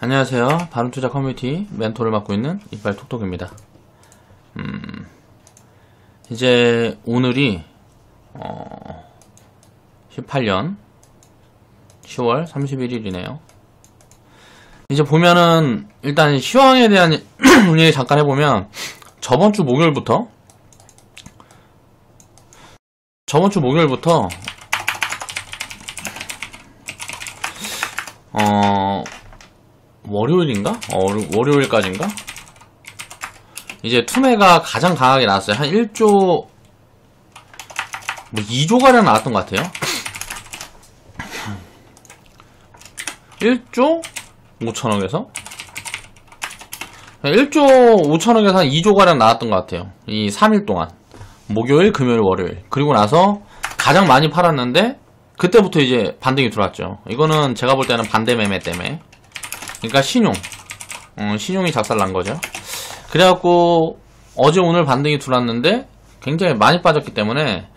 안녕하세요. 바른투자 커뮤니티 멘토를 맡고 있는 이빨톡톡입니다. 이제 오늘이 18년 10월 31일이네요. 이제 보면은 일단 시황에 대한 얘기 잠깐 해보면 저번주 목요일부터 월요일인가? 월요일까지인가? 이제 투매가 가장 강하게 나왔어요. 한 1조 2조가량 나왔던 것 같아요. 1조 5천억에서 1조 5천억에서 한 2조가량 나왔던 것 같아요. 이 3일 동안 목요일, 금요일, 월요일. 그리고 나서 가장 많이 팔았는데 그때부터 이제 반등이 들어왔죠. 이거는 제가 볼 때는 반대 매매 때문에, 그러니까 신용이 작살난 거죠. 그래갖고 어제 오늘 반등이 들어왔는데 굉장히 많이 빠졌기 때문에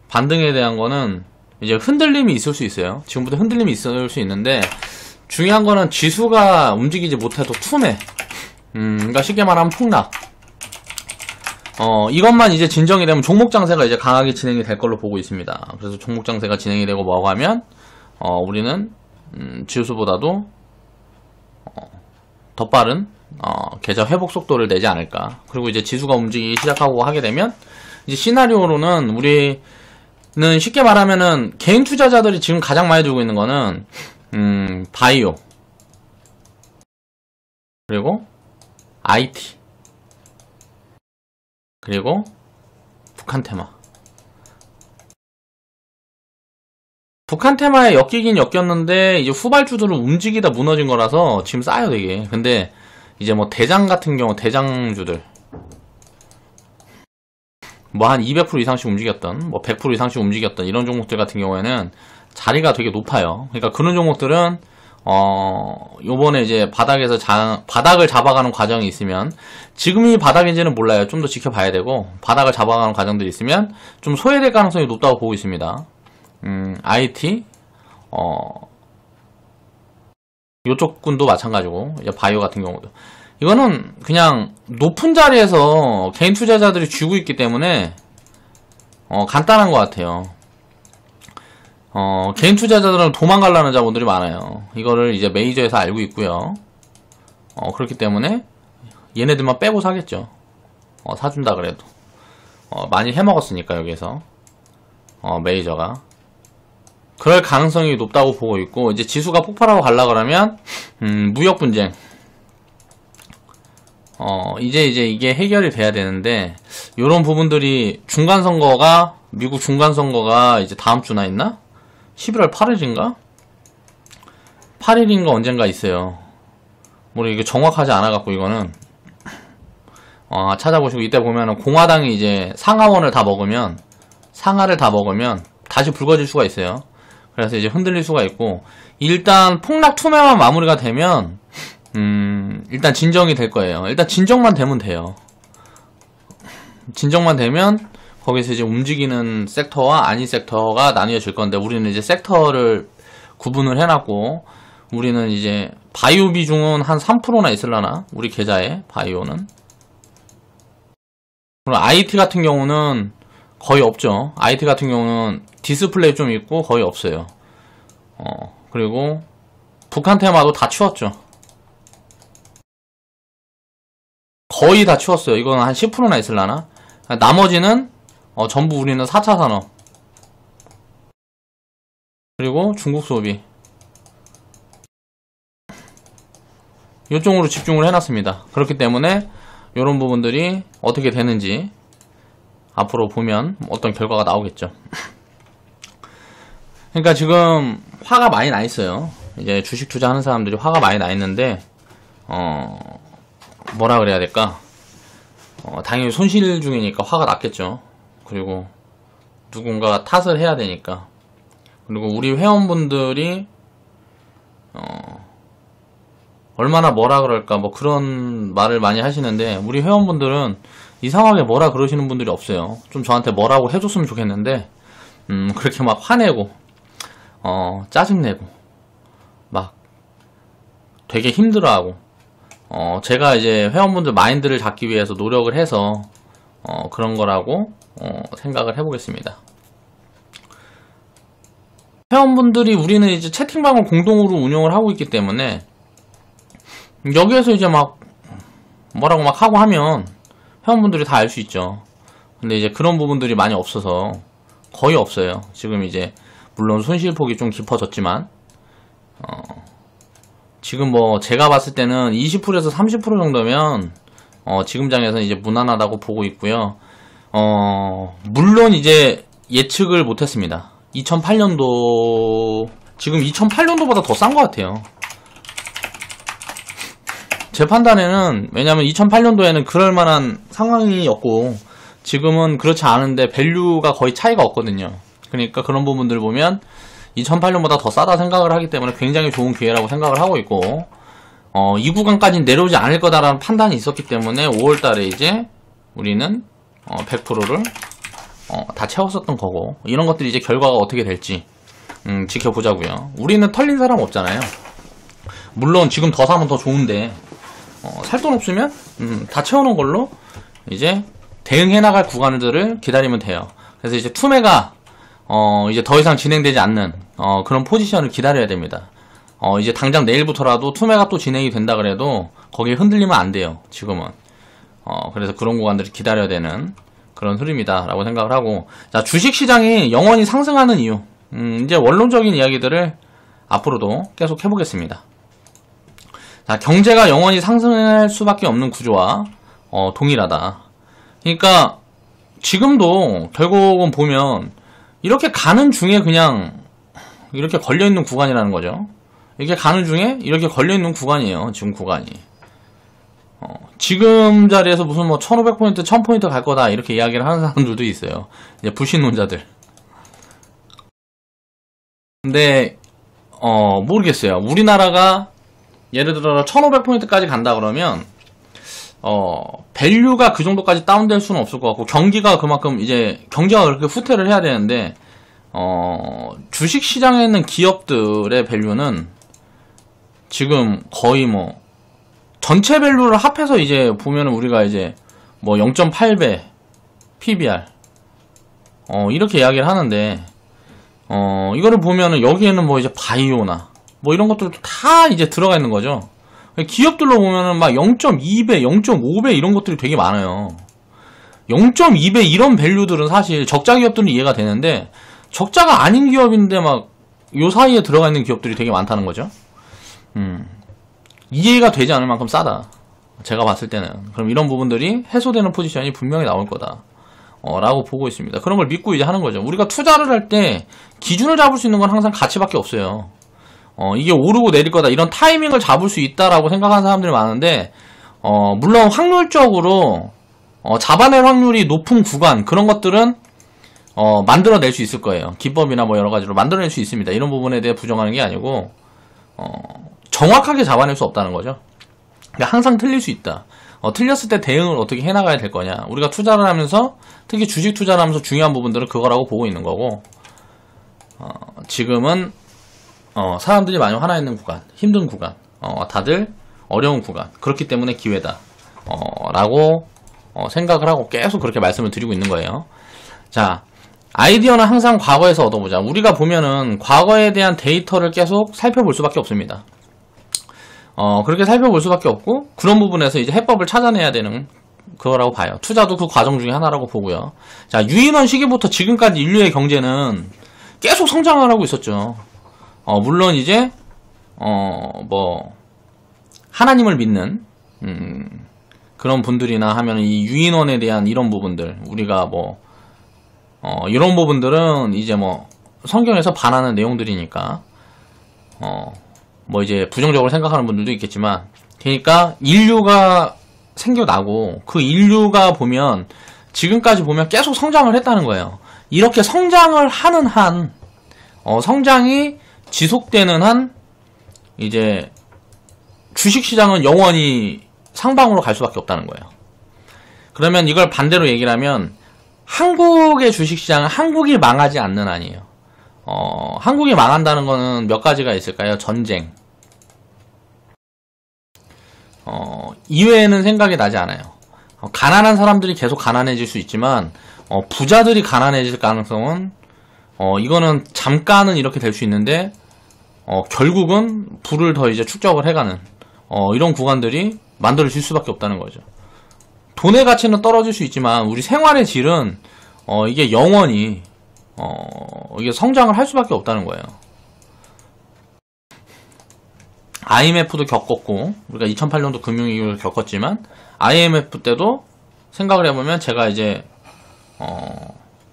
반등에 대한 거는 이제 흔들림이 있을 수 있어요. 지금부터 흔들림이 있을 수 있는데, 중요한 거는 지수가 움직이지 못해도 투매, 그러니까 쉽게 말하면 폭락. 이것만 이제 진정이 되면 종목 장세가 이제 강하게 진행이 될 걸로 보고 있습니다. 그래서 종목 장세가 진행이 되고 뭐가 하면 우리는 지수보다도 더 빠른 계좌 회복 속도를 내지 않을까. 그리고 이제 지수가 움직이기 시작하고 하게 되면 이제 시나리오로는 우리는 쉽게 말하면은 개인 투자자들이 지금 가장 많이 들고 있는 거는 바이오, 그리고 IT, 그리고 북한 테마. 북한 테마에 엮이긴 엮였는데 이제 후발주들은 움직이다 무너진 거라서 지금 싸요 되게. 근데 이제 뭐 대장 같은 경우, 대장주들 뭐 한 200% 이상씩 움직였던, 뭐 100% 이상씩 움직였던 이런 종목들 같은 경우에는 자리가 되게 높아요. 그러니까 그런 종목들은 요번에 이제 바닥을 잡아가는 과정이 있으면, 지금이 바닥인지는 몰라요. 좀 더 지켜봐야 되고, 바닥을 잡아가는 과정들이 있으면 좀 소외될 가능성이 높다고 보고 있습니다. IT, 요쪽 군도 마찬가지고, 이제 바이오 같은 경우도. 이거는 그냥 높은 자리에서 개인 투자자들이 쥐고 있기 때문에, 간단한 것 같아요. 개인 투자자들은 도망가려는 자본들이 많아요. 이거를 이제 메이저에서 알고 있고요. 그렇기 때문에 얘네들만 빼고 사겠죠. 사준다 그래도. 많이 해먹었으니까 여기에서. 메이저가. 그럴 가능성이 높다고 보고 있고, 이제 지수가 폭발하고 갈라 그러면, 무역 분쟁. 이제 이게 해결이 돼야 되는데, 요런 부분들이 미국 중간선거가 이제 다음 주나 있나? 11월 8일인가? 8일인가 언젠가 있어요. 뭐 이게 정확하지 않아갖고 이거는 찾아보시고, 이때 보면은 공화당이 이제 상하를 다 먹으면 다시 붉어질 수가 있어요. 그래서 이제 흔들릴 수가 있고, 일단 폭락 투매만 마무리가 되면 일단 진정이 될 거예요. 일단 진정만 되면 돼요. 진정만 되면 거기서 이제 움직이는 섹터와 아닌 섹터가 나뉘어질 건데, 우리는 이제 섹터를 구분을 해놨고, 우리는 이제 바이오 비중은 한 3%나 있을라나? 우리 계좌에 바이오는. 그리고 IT 같은 경우는 거의 없죠. IT 같은 경우는 디스플레이 좀 있고 거의 없어요. 그리고 북한 테마도 다 치웠죠. 거의 다 치웠어요. 이거는 한 10%나 있을라나? 나머지는 전부 우리는 4차 산업, 그리고 중국 소비, 이쪽으로 집중을 해놨습니다. 그렇기 때문에 이런 부분들이 어떻게 되는지 앞으로 보면 어떤 결과가 나오겠죠. 그러니까 지금 화가 많이 나 있어요. 이제 주식 투자하는 사람들이 화가 많이 나 있는데, 뭐라 그래야 될까? 당연히 손실 중이니까 화가 났겠죠. 그리고 누군가 탓을 해야 되니까. 그리고 우리 회원분들이 얼마나 뭐라 그럴까, 뭐 그런 말을 많이 하시는데, 우리 회원분들은 이상하게 뭐라 그러시는 분들이 없어요. 좀 저한테 뭐라고 해줬으면 좋겠는데, 그렇게 막 화내고 짜증내고 막 되게 힘들어하고, 제가 이제 회원분들 마인드를 잡기 위해서 노력을 해서, 그런 거라고, 생각을 해보겠습니다. 회원분들이 우리는 이제 채팅방을 공동으로 운영을 하고 있기 때문에, 여기에서 이제 막, 뭐라고 막 하고 하면, 회원분들이 다 알 수 있죠. 근데 이제 그런 부분들이 많이 없어서, 거의 없어요. 지금 이제, 물론 손실폭이 좀 깊어졌지만, 지금 뭐 제가 봤을 때는 20%에서 30% 정도면 지금 장에서는 이제 무난하다고 보고 있고요. 물론 이제 예측을 못했습니다. 2008년도 지금 2008년도보다 더 싼 것 같아요. 제 판단에는, 왜냐면 2008년도에는 그럴 만한 상황이었고 지금은 그렇지 않은데 밸류가 거의 차이가 없거든요. 그러니까 그런 부분들을 보면 2008년보다 더 싸다 생각을 하기 때문에 굉장히 좋은 기회라고 생각을 하고 있고, 이 구간까지는 내려오지 않을 거다라는 판단이 있었기 때문에 5월달에 이제 우리는 100%를 다 채웠었던 거고, 이런 것들이 이제 결과가 어떻게 될지 지켜보자고요. 우리는 털린 사람 없잖아요. 물론 지금 더 사면 더 좋은데, 살 돈 없으면 다 채워놓은 걸로 이제 대응해 나갈 구간들을 기다리면 돼요. 그래서 이제 투매가 이제 더 이상 진행되지 않는 그런 포지션을 기다려야 됩니다. 이제 당장 내일부터라도 투매가 또 진행이 된다 그래도 거기에 흔들리면 안 돼요. 지금은. 그래서 그런 구간들을 기다려야 되는 그런 흐름이다 라고 생각을 하고, 자, 주식시장이 영원히 상승하는 이유, 이제 원론적인 이야기들을 앞으로도 계속 해보겠습니다. 자, 경제가 영원히 상승할 수밖에 없는 구조와 동일하다. 그러니까 지금도 결국은 보면 이렇게 가는 중에 그냥 이렇게 걸려있는 구간이라는 거죠. 이렇게 가는 중에 이렇게 걸려있는 구간이에요. 지금 구간이. 지금 자리에서 무슨 뭐 1500포인트 1000포인트 갈 거다 이렇게 이야기를 하는 사람들도 있어요. 이제 불신론자들. 근데 모르겠어요. 우리나라가 예를 들어 1500포인트까지 간다 그러면 밸류가 그 정도까지 다운될 수는 없을 것 같고, 경기가 그만큼 이제 경제가 그렇게 후퇴를 해야 되는데, 주식시장에 있는 기업들의 밸류는 지금 거의 뭐 전체 밸류를 합해서 이제 보면은 우리가 이제 뭐 0.8배 PBR 이렇게 이야기를 하는데, 이거를 보면은 여기에는 뭐 이제 바이오나 뭐 이런 것들도 다 이제 들어가 있는 거죠. 기업들로 보면은 막 0.2배, 0.5배 이런 것들이 되게 많아요. 0.2배 이런 밸류들은 사실 적자 기업들은 이해가 되는데, 적자가 아닌 기업인데 막 요 사이에 들어가 있는 기업들이 되게 많다는 거죠. 이해가 되지 않을 만큼 싸다. 제가 봤을 때는. 그럼 이런 부분들이 해소되는 포지션이 분명히 나올 거다. 라고 보고 있습니다. 그런 걸 믿고 이제 하는 거죠. 우리가 투자를 할 때 기준을 잡을 수 있는 건 항상 가치밖에 없어요. 이게 오르고 내릴 거다, 이런 타이밍을 잡을 수 있다라고 생각하는 사람들이 많은데, 물론 확률적으로 잡아낼 확률이 높은 구간, 그런 것들은 만들어낼 수 있을 거예요. 기법이나 뭐 여러 가지로 만들어낼 수 있습니다. 이런 부분에 대해 부정하는 게 아니고, 정확하게 잡아낼 수 없다는 거죠. 그러니까 항상 틀릴 수 있다. 틀렸을 때 대응을 어떻게 해나가야 될 거냐. 우리가 투자를 하면서, 특히 주식 투자를 하면서 중요한 부분들은 그거라고 보고 있는 거고, 지금은 사람들이 많이 화나 있는 구간, 힘든 구간, 다들 어려운 구간, 그렇기 때문에 기회다 라고 생각을 하고 계속 그렇게 말씀을 드리고 있는 거예요. 자, 아이디어는 항상 과거에서 얻어보자. 우리가 보면은 과거에 대한 데이터를 계속 살펴볼 수밖에 없습니다. 그렇게 살펴볼 수밖에 없고, 그런 부분에서 이제 해법을 찾아내야 되는 그거라고 봐요. 투자도 그 과정 중에 하나라고 보고요. 자, 유인원 시기부터 지금까지 인류의 경제는 계속 성장을 하고 있었죠. 물론 이제 뭐 하나님을 믿는 그런 분들이나 하면 이 유인원에 대한 이런 부분들, 우리가 뭐 이런 부분들은 이제 뭐 성경에서 반하는 내용들이니까 뭐 이제 부정적으로 생각하는 분들도 있겠지만, 그러니까 인류가 생겨나고 그 인류가 보면 지금까지 보면 계속 성장을 했다는 거예요. 이렇게 성장을 하는 한 성장이 지속되는 한 이제 주식시장은 영원히 상방으로 갈 수밖에 없다는 거예요. 그러면 이걸 반대로 얘기를 하면 한국의 주식시장은 한국이 망하지 않는 한이에요. 한국이 망한다는 거는 몇 가지가 있을까요? 전쟁, 이외에는 생각이 나지 않아요. 가난한 사람들이 계속 가난해질 수 있지만 부자들이 가난해질 가능성은 이거는 잠깐은 이렇게 될 수 있는데 결국은 부를 더 이제 축적을 해가는 이런 구간들이 만들어질 수밖에 없다는 거죠. 돈의 가치는 떨어질 수 있지만 우리 생활의 질은 이게 영원히 이게 성장을 할 수밖에 없다는 거예요. IMF도 겪었고 우리가 2008년도 금융위기를 겪었지만 IMF 때도 생각을 해보면 제가 이제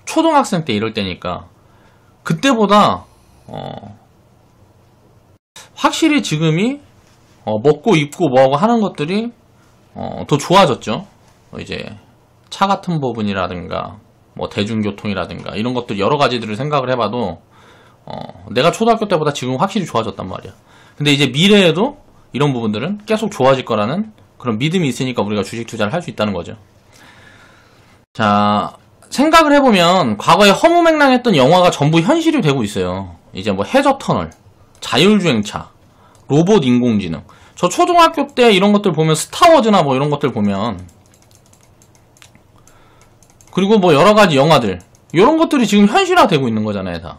초등학생 때 이럴 때니까 그때보다 확실히 지금이 먹고 입고 뭐하고 하는 것들이 더 좋아졌죠. 이제 차 같은 부분이라든가 뭐 대중교통이라든가 이런 것들 여러 가지들을 생각을 해봐도 내가 초등학교 때보다 지금 확실히 좋아졌단 말이야. 근데 이제 미래에도 이런 부분들은 계속 좋아질 거라는 그런 믿음이 있으니까 우리가 주식 투자를 할 수 있다는 거죠. 자, 생각을 해보면 과거에 허무맹랑했던 영화가 전부 현실이 되고 있어요. 이제 뭐 해저터널, 자율주행차, 로봇 인공지능. 저 초등학교 때 이런 것들 보면 스타워즈나 뭐 이런 것들 보면 그리고 뭐 여러가지 영화들 이런 것들이 지금 현실화되고 있는 거잖아요 다.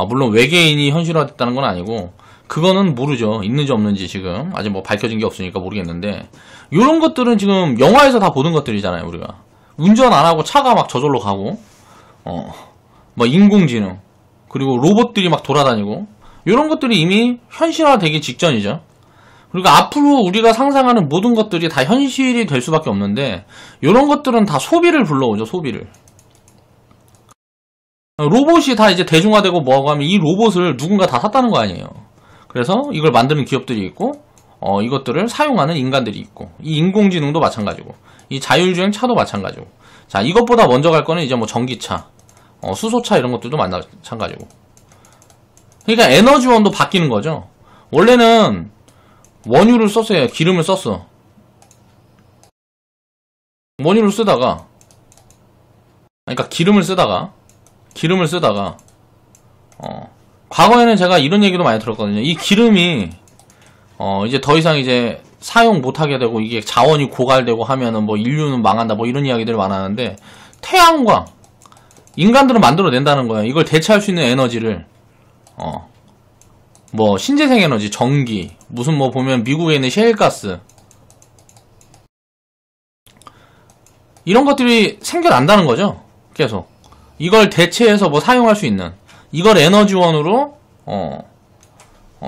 물론 외계인이 현실화됐다는 건 아니고 그거는 모르죠. 있는지 없는지 지금 아직 뭐 밝혀진 게 없으니까 모르겠는데 이런 것들은 지금 영화에서 다 보는 것들이잖아요. 우리가 운전 안 하고 차가 막 저절로 가고 뭐 인공지능 그리고 로봇들이 막 돌아다니고 이런 것들이 이미 현실화되기 직전이죠. 그리고 앞으로 우리가 상상하는 모든 것들이 다 현실이 될 수밖에 없는데 이런 것들은 다 소비를 불러오죠. 소비를. 로봇이 다 이제 대중화되고 뭐하고 하면 이 로봇을 누군가 다 샀다는 거 아니에요. 그래서 이걸 만드는 기업들이 있고 이것들을 사용하는 인간들이 있고 이 인공지능도 마찬가지고 이 자율주행 차도 마찬가지고 자 이것보다 먼저 갈 거는 이제 뭐 전기차 수소차 이런 것들도 마찬가지고 그러니까 에너지원도 바뀌는 거죠. 원래는 원유를 썼어요. 기름을 썼어. 원유를 쓰다가 그러니까 기름을 쓰다가 과거에는 제가 이런 얘기도 많이 들었거든요. 이 기름이 이제 더 이상 이제 사용 못하게 되고 이게 자원이 고갈되고 하면은 뭐 인류는 망한다 뭐 이런 이야기들을 많이 하는데 태양광 인간들은 만들어낸다는 거예요. 이걸 대체할 수 있는 에너지를 뭐 신재생 에너지, 전기, 무슨 뭐 보면 미국에 있는 셰일가스 이런 것들이 생겨난다는 거죠. 계속 이걸 대체해서 뭐 사용할 수 있는 이걸 에너지원으로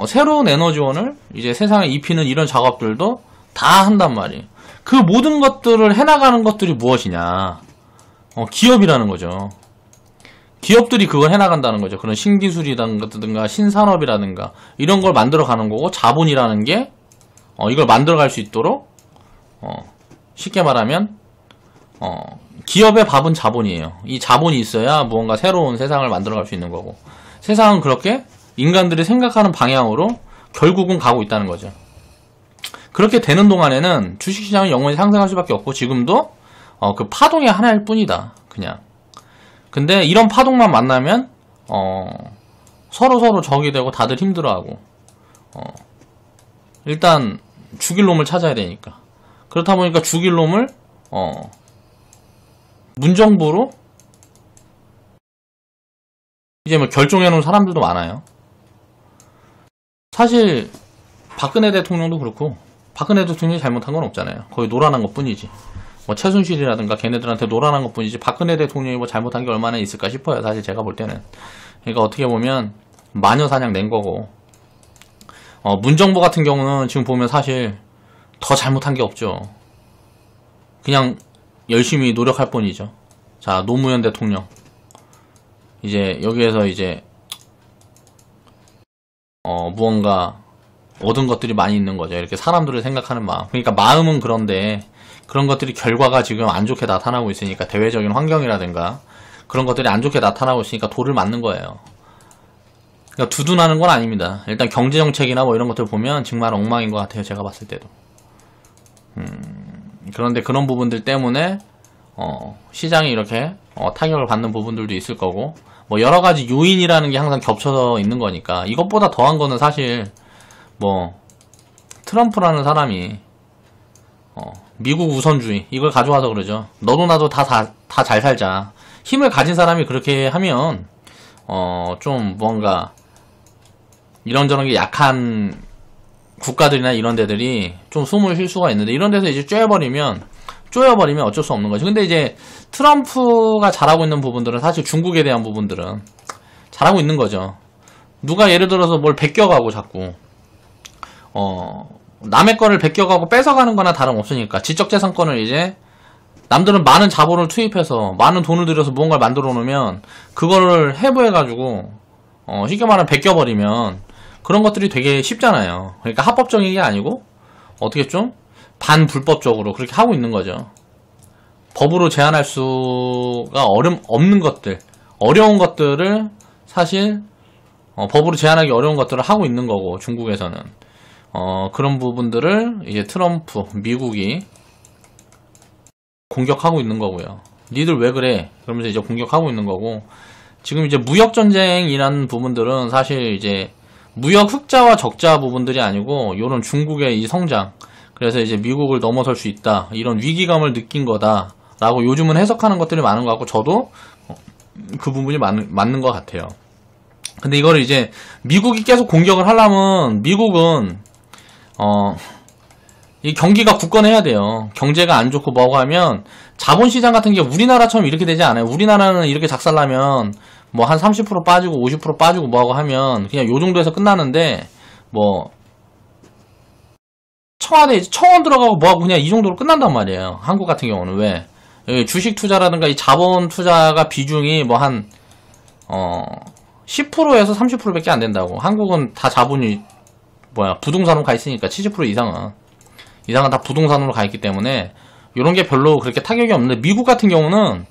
새로운 에너지원을 이제 세상에 입히는 이런 작업들도 다 한단 말이에요. 그 모든 것들을 해나가는 것들이 무엇이냐? 기업이라는 거죠. 기업들이 그걸 해나간다는 거죠. 그런 신기술이라든가 신산업이라든가 이런 걸 만들어가는 거고 자본이라는 게 이걸 만들어갈 수 있도록 쉽게 말하면 기업의 밥은 자본이에요. 이 자본이 있어야 무언가 새로운 세상을 만들어갈 수 있는 거고 세상은 그렇게 인간들이 생각하는 방향으로 결국은 가고 있다는 거죠. 그렇게 되는 동안에는 주식시장은 영원히 상승할 수밖에 없고 지금도 그 파동의 하나일 뿐이다. 그냥. 근데 이런 파동만 만나면 서로 적이 되고 다들 힘들어하고 일단 죽일 놈을 찾아야 되니까 그렇다 보니까 죽일 놈을 문정부로 이제 뭐 결정해 놓은 사람들도 많아요. 사실 박근혜 대통령도 그렇고 박근혜 대통령이 잘못한 건 없잖아요. 거의 노란한 것 뿐이지. 뭐 최순실이라든가 걔네들한테 노란한 것 뿐이지 박근혜 대통령이 뭐 잘못한 게 얼마나 있을까 싶어요. 사실 제가 볼 때는. 그러니까 어떻게 보면 마녀 사냥 낸 거고 문정부 같은 경우는 지금 보면 사실 더 잘못한 게 없죠. 그냥 열심히 노력할 뿐이죠. 자, 노무현 대통령 이제 여기에서 이제 무언가 얻은 것들이 많이 있는 거죠. 이렇게 사람들을 생각하는 마음. 그러니까 마음은 그런데 그런 것들이 결과가 지금 안 좋게 나타나고 있으니까 대외적인 환경이라든가 그런 것들이 안 좋게 나타나고 있으니까 돌을 맞는 거예요. 그러니까 두둔하는 건 아닙니다. 일단 경제정책이나 뭐 이런 것들 보면 정말 엉망인 것 같아요. 제가 봤을 때도. 그런데 그런 부분들 때문에 시장이 이렇게 타격을 받는 부분들도 있을 거고 뭐 여러가지 요인이라는 게 항상 겹쳐서 있는 거니까 이것보다 더한 거는 사실 뭐 트럼프라는 사람이 미국 우선주의 이걸 가져와서 그러죠. 너도 나도 다 잘 살자. 힘을 가진 사람이 그렇게 하면 좀 뭔가 이런저런 게 약한 국가들이나 이런 데들이 좀 숨을 쉴 수가 있는데, 이런 데서 이제 쪼여버리면 어쩔 수 없는 거죠. 근데 이제 트럼프가 잘하고 있는 부분들은 사실 중국에 대한 부분들은 잘하고 있는 거죠. 누가 예를 들어서 뭘 베껴가고 자꾸 남의 거를 베껴가고 뺏어가는 거나 다름없으니까, 지적재산권을 이제 남들은 많은 자본을 투입해서 많은 돈을 들여서 무언가를 만들어 놓으면 그거를 해부해가지고 쉽게 말하면 베껴버리면 그런 것들이 되게 쉽잖아요. 그러니까 합법적인 게 아니고 어떻게 좀 반불법적으로 그렇게 하고 있는 거죠. 법으로 제한할 수가 없는 것들, 어려운 것들을 사실 법으로 제한하기 어려운 것들을 하고 있는 거고, 중국에서는 그런 부분들을 이제 트럼프, 미국이 공격하고 있는 거고요. 니들 왜 그래? 그러면서 이제 공격하고 있는 거고, 지금 이제 무역전쟁이라는 부분들은 사실 이제 무역 흑자와 적자 부분들이 아니고 요런 중국의 이 성장, 그래서 이제 미국을 넘어설 수 있다, 이런 위기감을 느낀 거다 라고 요즘은 해석하는 것들이 많은 것 같고, 저도 그 부분이 맞는 것 같아요. 근데 이거를 이제 미국이 계속 공격을 하려면 미국은 이 경기가 굳건해야 돼요. 경제가 안 좋고 뭐고 하면 자본시장 같은 게 우리나라처럼 이렇게 되지 않아요. 우리나라는 이렇게 작살나면 뭐 한 30% 빠지고 50% 빠지고 뭐하고 하면 그냥 요 정도에서 끝나는데, 뭐 청와대 이제 청원 들어가고 뭐하고 그냥 이 정도로 끝난단 말이에요. 한국 같은 경우는. 왜? 여기 주식 투자라든가 이 자본 투자가 비중이 뭐 한 10%에서 30%밖에 안 된다고. 한국은 다 자본이 부동산으로 가 있으니까 70% 이상은 다 부동산으로 가 있기 때문에 이런 게 별로 그렇게 타격이 없는데, 미국 같은 경우는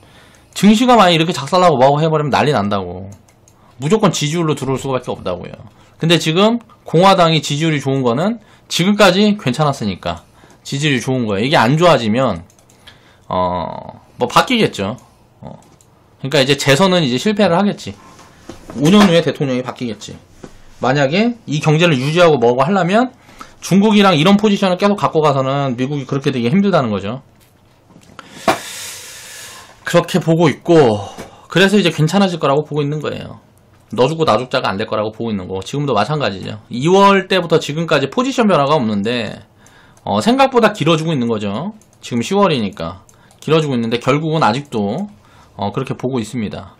증시가 많이 이렇게 작살나고 뭐하고 해버리면 난리 난다고. 무조건 지지율로 들어올 수밖에 없다고요. 근데 지금 공화당이 지지율이 좋은 거는 지금까지 괜찮았으니까 지지율이 좋은 거예요. 이게 안 좋아지면 뭐 바뀌겠죠. 그러니까 이제 재선은 이제 실패를 하겠지. 5년 후에 대통령이 바뀌겠지. 만약에 이 경제를 유지하고 뭐고 하려면 중국이랑 이런 포지션을 계속 갖고 가서는 미국이 그렇게 되게 힘들다는 거죠. 그렇게 보고 있고, 그래서 이제 괜찮아질 거라고 보고 있는 거예요. 너 죽고 나 죽자가 안 될 거라고 보고 있는 거. 지금도 마찬가지죠. 2월 때부터 지금까지 포지션 변화가 없는데 생각보다 길어지고 있는 거죠. 지금 10월이니까 길어지고 있는데 결국은 아직도 그렇게 보고 있습니다.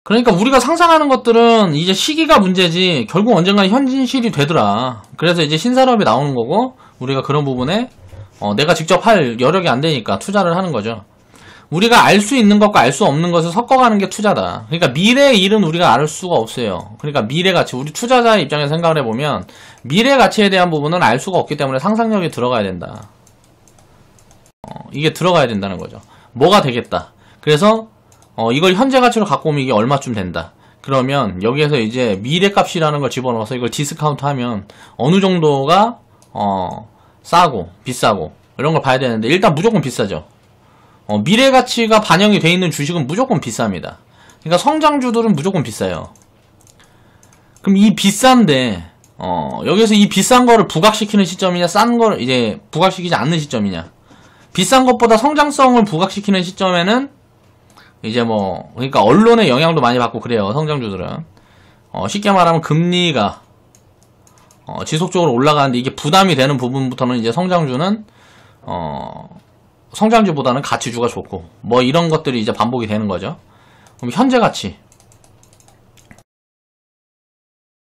그러니까 우리가 상상하는 것들은 이제 시기가 문제지 결국 언젠가 현실이 되더라. 그래서 이제 신산업이 나오는 거고, 우리가 그런 부분에 내가 직접 할 여력이 안 되니까 투자를 하는 거죠. 우리가 알 수 있는 것과 알 수 없는 것을 섞어가는 게 투자다. 그러니까 미래의 일은 우리가 알 수가 없어요. 그러니까 미래 가치, 우리 투자자의 입장에서 생각을 해보면 미래 가치에 대한 부분은 알 수가 없기 때문에 상상력이 들어가야 된다. 이게 들어가야 된다는 거죠. 뭐가 되겠다. 그래서 이걸 현재 가치로 갖고 오면 이게 얼마쯤 된다. 그러면 여기에서 이제 미래값이라는 걸 집어넣어서 이걸 디스카운트 하면 어느 정도가 싸고 비싸고 이런 걸 봐야 되는데, 일단 무조건 비싸죠. 미래가치가 반영이 돼 있는 주식은 무조건 비쌉니다. 그러니까 성장주들은 무조건 비싸요. 그럼 이 비싼데 여기서 이 비싼 거를 부각시키는 시점이냐, 싼 거를 이제 부각시키지 않는 시점이냐. 비싼 것보다 성장성을 부각시키는 시점에는 이제 그러니까 언론의 영향도 많이 받고 그래요. 성장주들은 쉽게 말하면 금리가 지속적으로 올라가는데 이게 부담이 되는 부분부터는 이제 성장주는 성장주보다는 가치주가 좋고 뭐 이런 것들이 이제 반복이 되는 거죠. 그럼 현재 가치,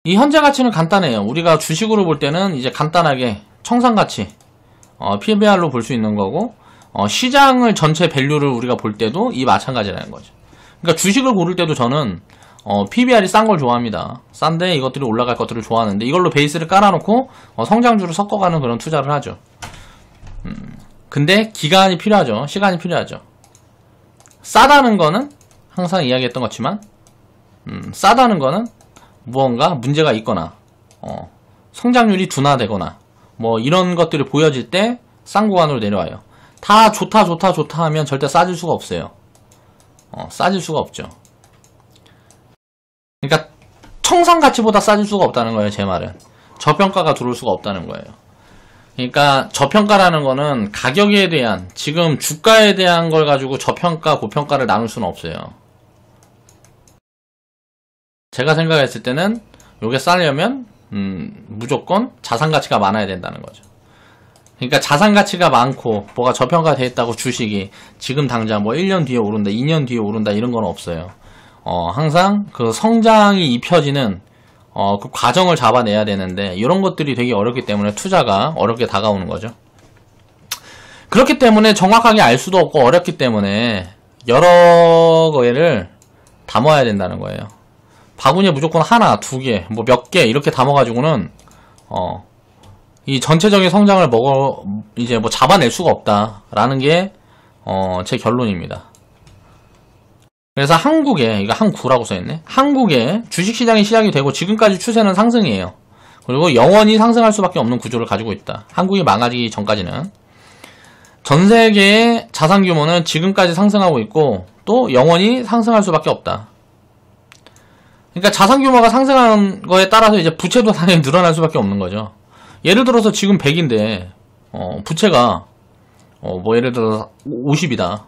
이 현재 가치는 간단해요. 우리가 주식으로 볼 때는 이제 간단하게 청산가치 PBR로 볼 수 있는 거고, 시장을 전체 밸류를 우리가 볼 때도 이 마찬가지라는 거죠. 그러니까 주식을 고를 때도 저는 PBR이 싼 걸 좋아합니다. 싼데 이것들이 올라갈 것들을 좋아하는데, 이걸로 베이스를 깔아놓고 성장주를 섞어가는 그런 투자를 하죠. 근데 기간이 필요하죠. 시간이 필요하죠. 싸다는 거는 항상 이야기했던 것지만 싸다는 거는 무언가 문제가 있거나 성장률이 둔화되거나 뭐 이런 것들이 보여질 때 싼 구간으로 내려와요. 다 좋다 하면 절대 싸질 수가 없어요. 싸질 수가 없죠. 그러니까 청산 가치보다 싸질 수가 없다는 거예요. 제 말은. 저평가가 들어올 수가 없다는 거예요. 그러니까 저평가라는 거는 가격에 대한, 지금 주가에 대한 걸 가지고 저평가, 고평가를 나눌 수는 없어요. 제가 생각했을 때는 요게 싸려면 무조건 자산 가치가 많아야 된다는 거죠. 그러니까 자산 가치가 많고 뭐가 저평가돼 있다고 주식이 지금 당장 뭐 1년 뒤에 오른다, 2년 뒤에 오른다 이런 건 없어요. 항상 그 성장이 입혀지는 그 과정을 잡아내야 되는데 이런 것들이 되게 어렵기 때문에 투자가 어렵게 다가오는 거죠. 그렇기 때문에 정확하게 알 수도 없고 어렵기 때문에 여러 개를 담아야 된다는 거예요. 바구니에 무조건 하나, 두 개, 뭐 몇 개 이렇게 담아가지고는 이 전체적인 성장을 이제 뭐 잡아낼 수가 없다라는 게 제 결론입니다. 그래서 한국에, 이거 한구라고 써있네. 한국에 주식시장이 시작이 되고 지금까지 추세는 상승이에요. 그리고 영원히 상승할 수밖에 없는 구조를 가지고 있다. 한국이 망하기 전까지는. 전 세계의 자산 규모는 지금까지 상승하고 있고 또 영원히 상승할 수밖에 없다. 그러니까 자산 규모가 상승하는 거에 따라서 이제 부채도 당연히 늘어날 수밖에 없는 거죠. 예를 들어서 지금 100인데 부채가 뭐 예를 들어서 50이다.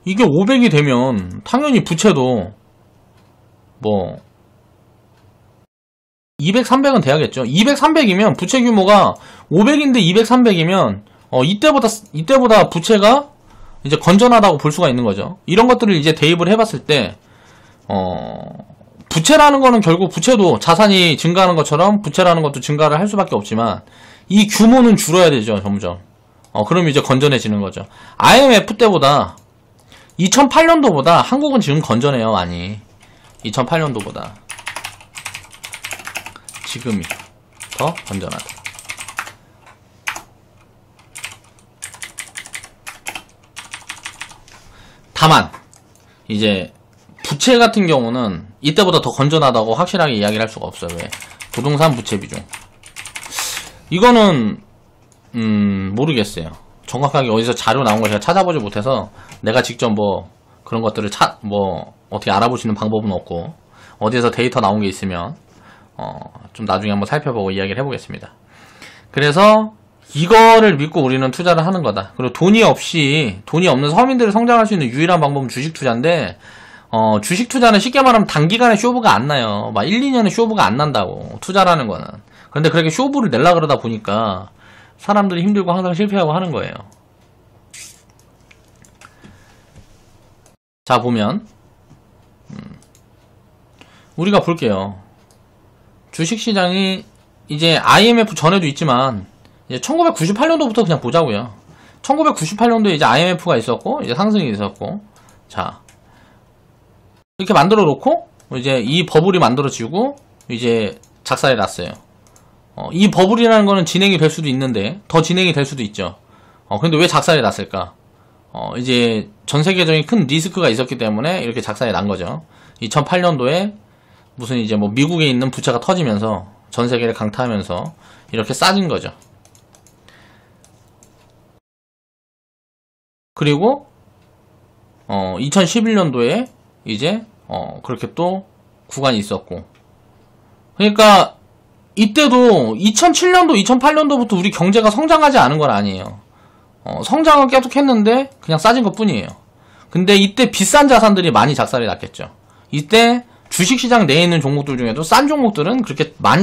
이게 500이 되면 당연히 부채도 뭐 200, 300은 돼야겠죠. 200, 300이면 부채 규모가 500인데 200, 300이면 이때보다 부채가 이제 건전하다고 볼 수가 있는 거죠. 이런 것들을 이제 대입을 해봤을 때 부채라는 거는 결국 부채도 자산이 증가하는 것처럼 부채라는 것도 증가를 할 수밖에 없지만 이 규모는 줄어야 되죠. 점점. 그럼 이제 건전해지는 거죠. IMF 때보다 2008년도보다 한국은 지금 건전해요. 많이. 2008년도보다 지금이 더 건전하다. 다만 이제 부채 같은 경우는 이때보다 더 건전하다고 확실하게 이야기를 할 수가 없어요. 왜? 부동산 부채 비중. 이거는 모르겠어요. 정확하게 어디서 자료 나온 걸 제가 찾아보지 못해서 내가 직접 뭐 그런 것들을 어떻게 알아볼 수 있는 방법은 없고 어디에서 데이터 나온 게 있으면 좀 나중에 한번 살펴보고 이야기를 해보겠습니다. 그래서 이거를 믿고 우리는 투자를 하는 거다. 그리고 돈이 없는 서민들이 성장할 수 있는 유일한 방법은 주식 투자인데 주식 투자는 쉽게 말하면 단기간에 쇼부가 안 나요. 막 1, 2년에 쇼부가 안 난다고. 투자라는 거는. 그런데 그렇게 쇼부를 내려고 그러다 보니까 사람들이 힘들고 항상 실패하고 하는 거예요. 자, 보면 우리가 볼게요. 주식시장이 이제 IMF 전에도 있지만 이제 1998년도부터 그냥 보자고요. 1998년도에 이제 IMF가 있었고 이제 상승이 있었고 자 이렇게 만들어 놓고 이제 이 버블이 만들어지고 이제 작살이 났어요. 이 버블이라는 거는 진행이 될 수도 있는데 더 진행이 될 수도 있죠. 근데 왜 작살이 났을까? 이제 전 세계적인 큰 리스크가 있었기 때문에 이렇게 작살이 난 거죠. 2008년도에 무슨 이제 뭐 미국에 있는 부채가 터지면서 전 세계를 강타하면서 이렇게 싸진 거죠. 그리고 2011년도에 이제 그렇게 또 구간이 있었고 그러니까 이때도 2007년도 2008년도부터 우리 경제가 성장하지 않은 건 아니에요. 성장은 계속 했는데 그냥 싸진 것 뿐이에요. 근데 이때 비싼 자산들이 많이 작살이 났겠죠. 이때 주식시장 내에 있는 종목들 중에도 싼 종목들은 그렇게 많이